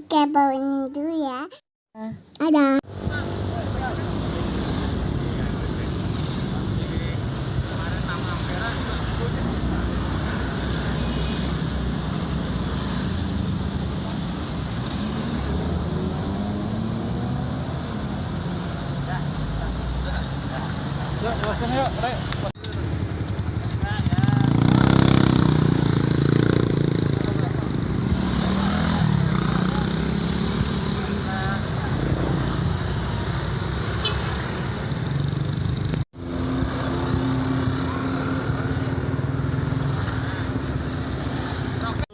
Kepoin dulu ya. Ada. Yuk, lewasin yuk, Rek.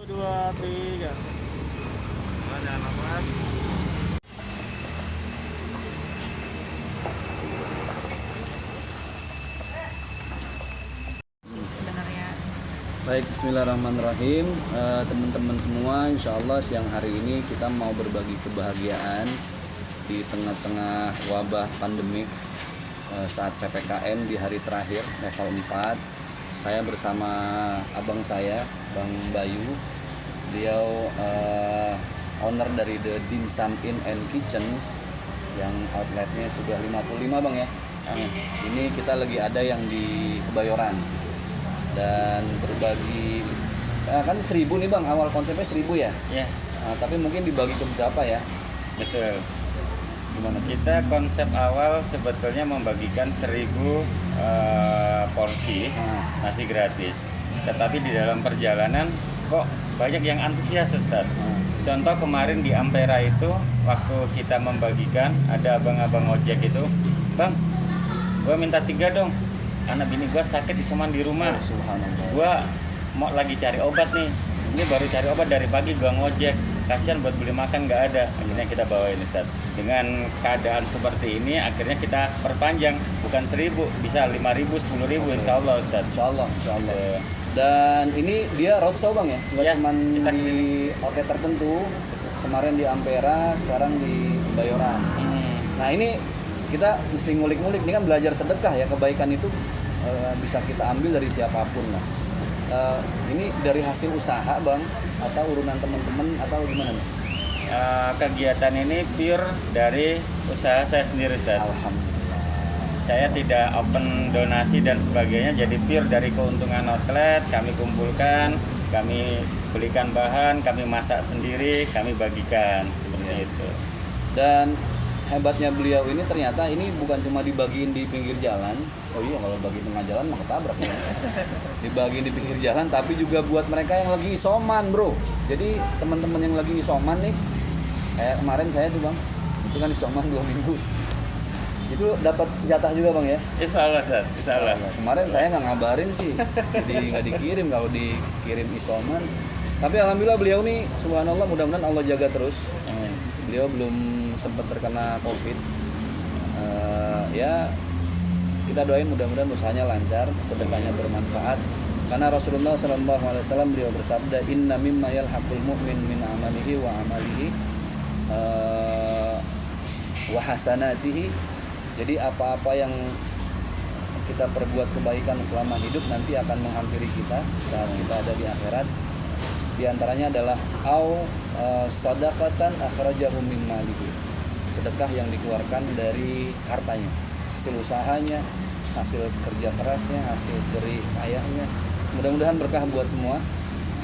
Dua, tiga. Jangan lama. Sebenarnya Baik, bismillahirrahmanirrahim. Teman-teman semua, insya Allah siang hari ini kita mau berbagi kebahagiaan di tengah-tengah wabah pandemik saat PPKM di hari terakhir level 4. Saya bersama abang saya, Bang Bayu. Beliau owner dari The Dim Sum Inn and Kitchen yang outletnya sudah 55 Bang ya. Ini kita lagi ada yang di Kebayoran. Dan berbagi kan 1.000 nih Bang, awal konsepnya 1.000 ya? Ya, Tapi mungkin dibagi ke berapa ya? betul. Gimana? Kita konsep awal sebetulnya membagikan 1.000 porsi nasi gratis. Tetapi di dalam perjalanan kok banyak yang antusias, Ustaz. Contoh kemarin di Ampera itu waktu kita membagikan ada abang-abang ojek itu, "Bang, gua minta 3 dong. Anak bini gua sakit isoman di rumah. Subhanallah. Gua mau lagi cari obat nih. Ini baru cari obat dari pagi gua ngojek. Kasihan buat beli makan nggak ada." Akhirnya kita bawain, Ustaz. Dengan keadaan seperti ini akhirnya kita perpanjang, bukan 1.000, bisa 5.000, 10.000 insya Allah, Ustaz. Insya Allah. Dan ini dia roadshow Bang ya? Nggak Ya, cuma kita di outlet tertentu. Kemarin di Ampera, sekarang di Kebayoran. Nah ini kita mesti ngulik-ngulik, ini kan belajar sedekah ya, kebaikan itu bisa kita ambil dari siapapun lah. Ini dari hasil usaha Bang, atau urunan teman-teman, atau gimana nih? Kegiatan ini pure dari usaha saya sendiri, Ustaz. Alhamdulillah. Saya tidak open donasi dan sebagainya, jadi pure dari keuntungan outlet kami kumpulkan, kami belikan bahan, kami masak sendiri, kami bagikan seperti itu. Dan hebatnya beliau ini ternyata ini bukan cuma dibagiin di pinggir jalan. Oh iya, kalau bagi tengah jalan mah ketabrak ya. Dibagiin di pinggir jalan, tapi juga buat mereka yang lagi isoman, Bro. Jadi teman-teman yang lagi isoman nih, kayak kemarin saya tuh Bang, itu kan isoman 2 minggu. Itu dapat jatah juga Bang ya. Insya Allah, Ustaz. Insya Allah. Kemarin saya nggak ngabarin sih, jadi nggak dikirim. Kalau dikirim isoman, tapi alhamdulillah beliau nih, subhanallah, mudah-mudahan Allah jaga terus. Amin. Beliau belum sempat terkena COVID. Ya kita doain mudah-mudahan usahanya lancar, sedekahnya bermanfaat. Karena Rasulullah SAW beliau bersabda, "Inna mimma yalhaqul mu'min min amalihi wa amalihi wa hasanatihi." Jadi apa-apa yang kita perbuat kebaikan selama hidup nanti akan menghampiri kita saat kita ada di akhirat. Di antaranya adalah sadaqatan akhrajahu min malihi. Sedekah yang dikeluarkan dari hartanya, hasil usahanya, hasil kerja kerasnya, hasil jerih payahnya. Mudah-mudahan berkah buat semua.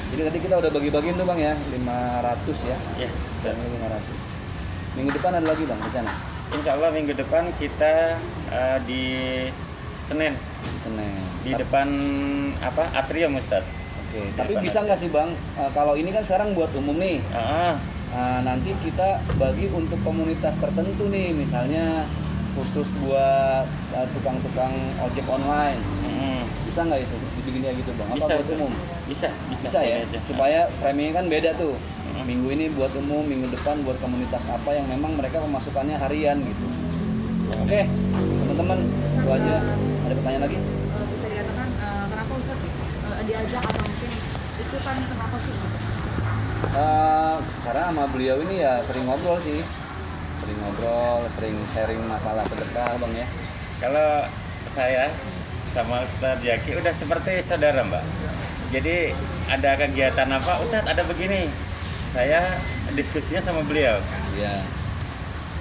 Jadi tadi kita udah bagi-bagiin tuh Bang ya, 500 ya. Ya, Ustaz. 500. Minggu depan ada lagi Bang rencana? Insya Allah minggu depan kita di Senin di depan atrium, Ustaz. Oke. Tapi bisa nggak sih Bang, kalau ini kan sekarang buat umum nih. Nanti kita bagi untuk komunitas tertentu nih, misalnya khusus buat tukang-tukang ojek online. Bisa nggak itu dibikin kayak gitu Bang? Apa Bisa, buat Ustaz. umum? Bisa Ya, aja. supaya framingnya kan beda tuh. Minggu ini buat umum, minggu depan buat komunitas apa yang memang mereka pemasukannya harian gitu. Oke, teman-teman, itu aja. Ada pertanyaan lagi? bisa dikatakan kenapa Ustaz diajak atau mungkin itu kan kenapa sih? Karena sama beliau ini ya sering ngobrol sih, sering sharing masalah sedekah Bang ya. Kalau saya sama Ustadz Jaki udah seperti saudara, Mbak. Jadi ada kegiatan apa, Ustadz ada begini, saya diskusinya sama beliau Ya,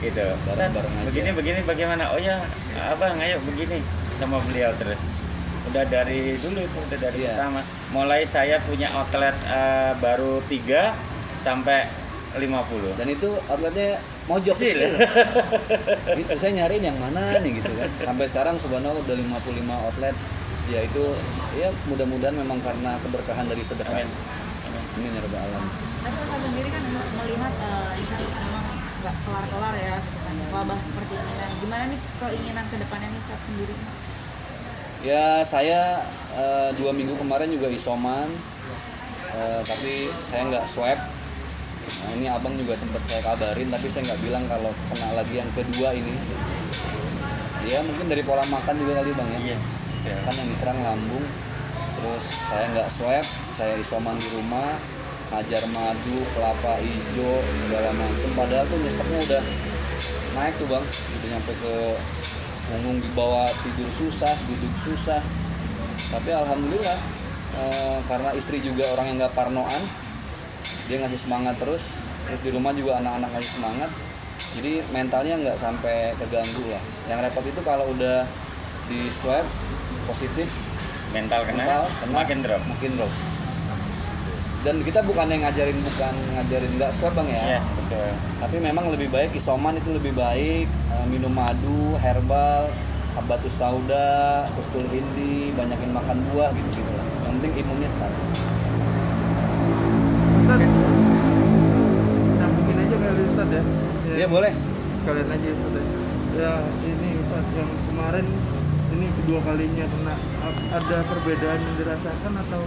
gitu. Bareng-bareng aja. Begini bagaimana? Oh ya, abang ayo begini sama beliau terus. Udah dari dulu itu, udah dari Iya. pertama. Mulai saya punya outlet baru 3 sampai 50. dan itu outletnya mojok Kecil. kecil. Itu saya nyariin yang mana nih gitu kan. Sampai sekarang subhanallah udah 55 outlet. Ya itu ya mudah-mudahan memang karena keberkahan dari sedekah. Amin. Amin ya rabbal alamin. Tapi Ustaz sendiri kan melihat ini memang nggak kelar-kelar ya gitu kan, wabah seperti ini. Dan gimana nih keinginan kedepannya nih Ustaz sendiri? Ya saya 2 minggu kemarin juga isoman, tapi saya nggak swab. Nah, ini abang juga sempat saya kabarin, tapi saya nggak bilang kalau kena lagi yang kedua ini. Ya mungkin dari pola makan juga kali bang ya. Iya. Ya. Kan yang diserang lambung. Terus saya nggak swab, saya isoman di rumah, hajar madu, kelapa hijau, segala macam. Padahal tuh nyeseknya udah naik tuh bang, udah nyampe ke punggung, di bawah tidur susah, duduk susah. Tapi alhamdulillah karena istri juga orang yang nggak parnoan, dia ngasih semangat terus di rumah juga anak-anak ngasih semangat, jadi mentalnya nggak sampai keganggu lah. Yang repot itu kalau udah di swab positif, Mental kena semakin drop. makin drop. Dan kita bukan ngajarin nggak swab bang ya. Iya, betul. Tapi memang lebih baik isoman itu lebih baik, minum madu, herbal, habatus sauda, ustul hindi, banyakin makan buah gitu lah. Yang penting imunnya stabil. Ustaz, nyambungin aja kali Ustaz ya. Iya boleh. Kalian aja Ustaz ya. Ya ini Ustaz yang kemarin ini kedua kalinya kena, ada perbedaan yang dirasakan atau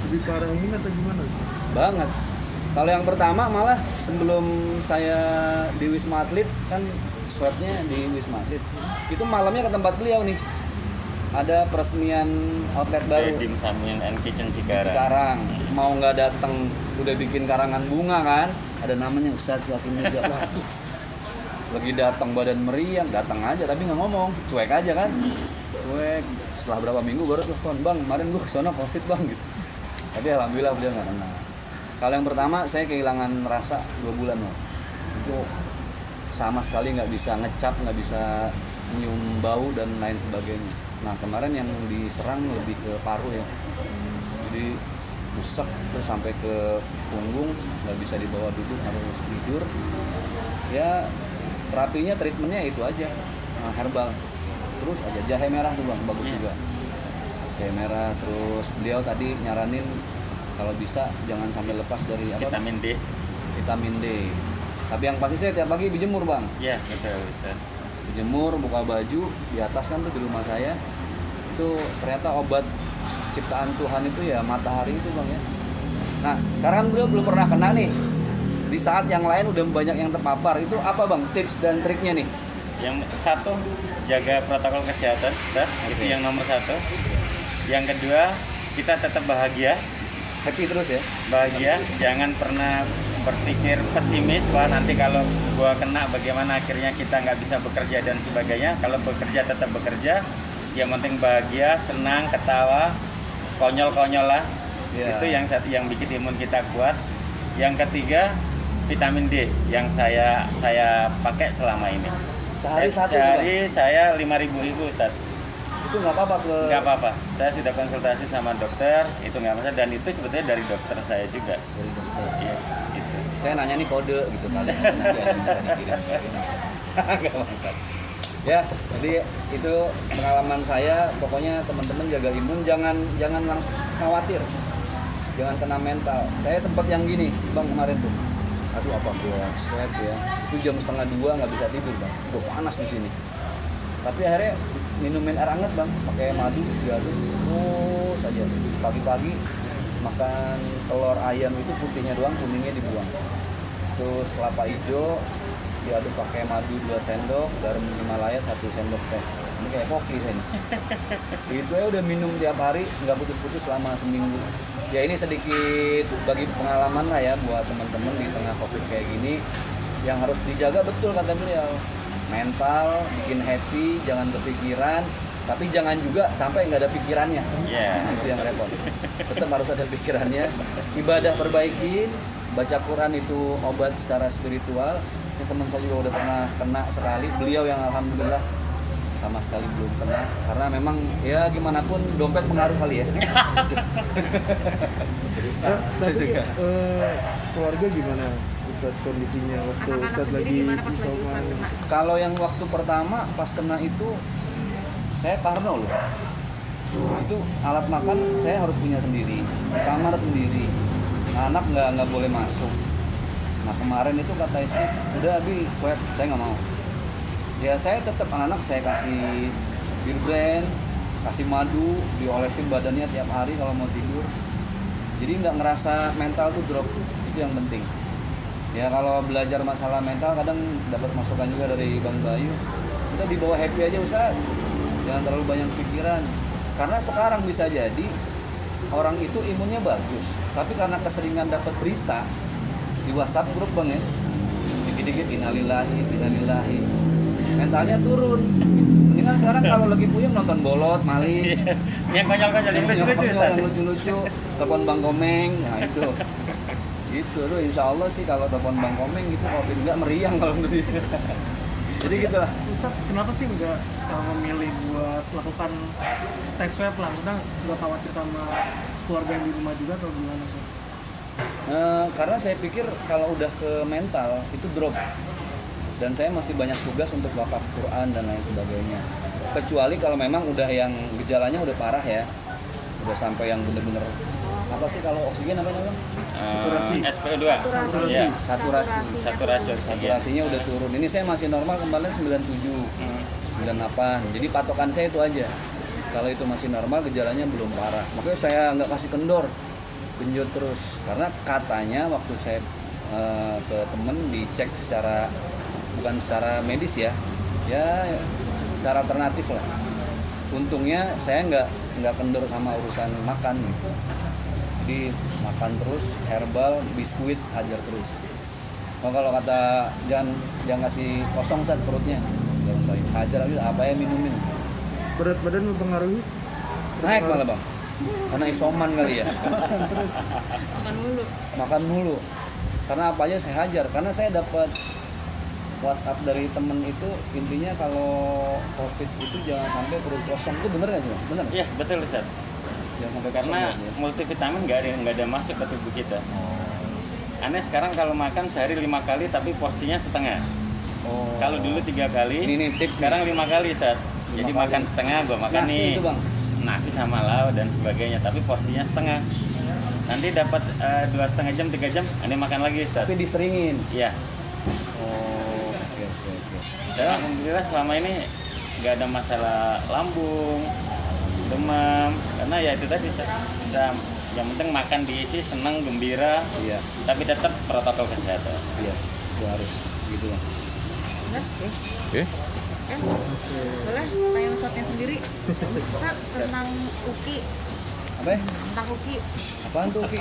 lebih parah ini atau gimana? Banget. Kalau yang pertama malah sebelum saya di Wisma Atlet kan swabnya di Wisma Atlet. Itu malamnya ke tempat beliau nih. Ada peresmian outlet baru. Dim Samin and Kitchen Cikarang. Sekarang mau nggak datang udah bikin karangan bunga kan, ada namanya Ustadz Sakin Meja. Waduh, lagi datang badan meriang, datang aja tapi nggak ngomong, cuek aja kan, cuek. Setelah berapa minggu baru telepon, bang kemarin gua kesana covid bang gitu. Tapi alhamdulillah dia nggak kena. Kalau yang pertama saya kehilangan rasa 2 bulan loh, itu sama sekali nggak bisa ngecap, nggak bisa nyium bau dan lain sebagainya. Nah kemarin yang diserang lebih ke paru ya, jadi busek terus sampai ke punggung, nggak bisa dibawa duduk, harus tidur. Ya terapinya, treatmentnya itu aja, herbal. Terus aja jahe merah tuh bang, bagus juga. Jahe merah, terus beliau tadi nyaranin kalau bisa jangan sampai lepas dari apa? Vitamin D. Vitamin D. Tapi yang pasti saya tiap pagi dijemur bang. Iya, betul, betul. Dijemur, buka baju di atas kan tuh di rumah saya. Itu ternyata obat ciptaan Tuhan itu ya matahari itu bang ya. Nah sekarang beliau belum pernah kena nih. Di saat yang lain udah banyak yang terpapar. Itu apa bang tips dan triknya nih? Yang satu, jaga protokol kesehatan, Ustaz. Itu yang nomor 1. Yang kedua, kita tetap bahagia. Happy terus ya. Bahagia, jangan pernah berpikir pesimis bahwa nanti kalau gua kena bagaimana, akhirnya kita nggak bisa bekerja dan sebagainya. Kalau bekerja tetap bekerja, yang penting bahagia, senang, ketawa, konyol-konyol lah. Ya. Itu yang bikin imun kita kuat. Yang ketiga, vitamin D yang saya pakai selama ini. Sehari satu Sehari saya 5.000 Ustaz. itu nggak apa-apa ke. Nggak apa-apa. Saya sudah konsultasi sama dokter, itu nggak masalah, dan itu sebetulnya dari dokter saya juga. Dari dokter. Iya, itu. Saya nanya nih kode gitu kali. Nanti ada yang bisa dikirim. Nggak mantap. Ya, jadi itu pengalaman saya. Pokoknya teman-teman jaga imun, jangan langsung khawatir, jangan kena mental. Saya sempat yang gini, bang kemarin tuh. Aduh apa gua swab ya? Itu jam 1:30 nggak bisa tidur bang. Udah panas di sini. Tapi akhirnya minumin air hangat bang, pakai madu diaduk terus saja. Pagi-pagi makan telur ayam itu putihnya doang, kuningnya dibuang. Terus kelapa hijau diaduk pakai madu 2 sendok, garam Himalaya 1 sendok teh. Ini kayak koki saya nih. Itu ya udah minum tiap hari, nggak putus-putus selama seminggu. Ya ini sedikit bagi pengalaman lah ya buat teman-teman di tengah covid kayak gini, yang harus dijaga betul kata beliau. Mental, bikin happy, jangan kepikiran, tapi jangan juga sampai nggak ada pikirannya. Iya. Itu yang repot. Tetap harus ada pikirannya. Ibadah perbaikin, baca Quran itu obat secara spiritual. Ini teman saya juga udah pernah kena sekali, beliau yang alhamdulillah sama sekali belum kena, karena memang ya gimana pun dompet pengaruh kali ya. Tapi keluarga gimana Ustadz kondisinya waktu Anak-anak Ustadz sendiri lagi gimana pas lagi isoman? Ustadz kena? Kalau yang waktu pertama pas kena itu saya parno loh. Itu alat makan saya harus punya sendiri, kamar sendiri, anak nggak boleh masuk. Nah kemarin itu kata istri, udah Abi swab, saya nggak mau. Ya saya tetap anak saya kasih bir brand, kasih madu, diolesin badannya tiap hari kalau mau tidur. Jadi nggak ngerasa mental tuh drop, itu yang penting. Ya kalau belajar masalah mental kadang dapat masukan juga dari Bang Bayu. Kita dibawa happy aja Ustaz, jangan terlalu banyak pikiran. Karena sekarang bisa jadi orang itu imunnya bagus, tapi karena keseringan dapat berita di WhatsApp grup Bang ya, dikit-dikit innalillahi, mentalnya turun. Ini kan sekarang kalau lagi puyeng nonton bolot, maling, Yang konyol-konyol, yang lucu-lucu Ustaz. yang lucu-lucu, telepon Bang Komeng, nah itu. Gitu tuh, insya Allah sih kalau telepon Bang Komeng gitu, covid enggak meriang kalau menurut dia. Jadi gitulah. Ustaz, kenapa sih nggak memilih buat lakukan tes swab lah? Udah nggak khawatir sama keluarga yang di rumah juga atau gimana Ustaz? Karena saya pikir kalau udah ke mental itu drop, dan saya masih banyak tugas untuk wakaf Quran dan lain sebagainya. Kecuali kalau memang udah yang gejalanya udah parah ya, udah sampai yang bener-bener apa sih kalau oksigen apa namanya? SPO2. Saturasi. Ya, Saturasi. saturasi oksigen. Saturasinya udah turun. Ini saya masih normal, kemarin 97, 98. Jadi patokan saya itu aja. Kalau itu masih normal, gejalanya belum parah. Makanya saya nggak kasih kendor, genjot terus. Karena katanya waktu saya ke temen dicek secara bukan secara medis ya secara alternatif lah. Untungnya saya nggak kendor sama urusan makan gitu. Jadi makan terus, herbal, biskuit, hajar terus. Kalau kata jangan kasih kosong saat perutnya, jangan baik. Hajar aja apa ya minumin. Berat badan mempengaruhi? Naik malah Bang, karena isoman kali ya. Makan mulu. Karena apa aja saya hajar. Karena saya dapat WhatsApp dari temen itu, intinya kalau COVID itu jangan sampai perut kosong. Itu bener nggak sih? Bener? Iya, betul Ustaz. Jangan sampai Karena kosong ya. multivitamin nggak ada masuk ke tubuh kita. Aneh sekarang kalau makan sehari 5 kali tapi porsinya setengah. Oh. Kalau dulu 3 kali, Ini tips sekarang 5 kali Ustaz. Jadi kali. makan setengah, gua makan Nasi nih itu, Bang? nasi sama lauk dan sebagainya, tapi porsinya setengah. Nanti dapat 2,5 jam, 3 jam, Aneh makan lagi Ustaz. Tapi diseringin. Iya. Oh, oke. Dan alhamdulillah selama ini nggak ada masalah lambung, demam, karena ya itu tadi Ustaz. Yang penting makan diisi, senang, gembira, Iya, tapi tetap protokol kesehatan. iya. Itu harus gitu Bang. Boleh tanya Ustadznya sendiri. Ustaz, tentang UKI. Apa ya? Tentang UKI. Apaan tuh Ki?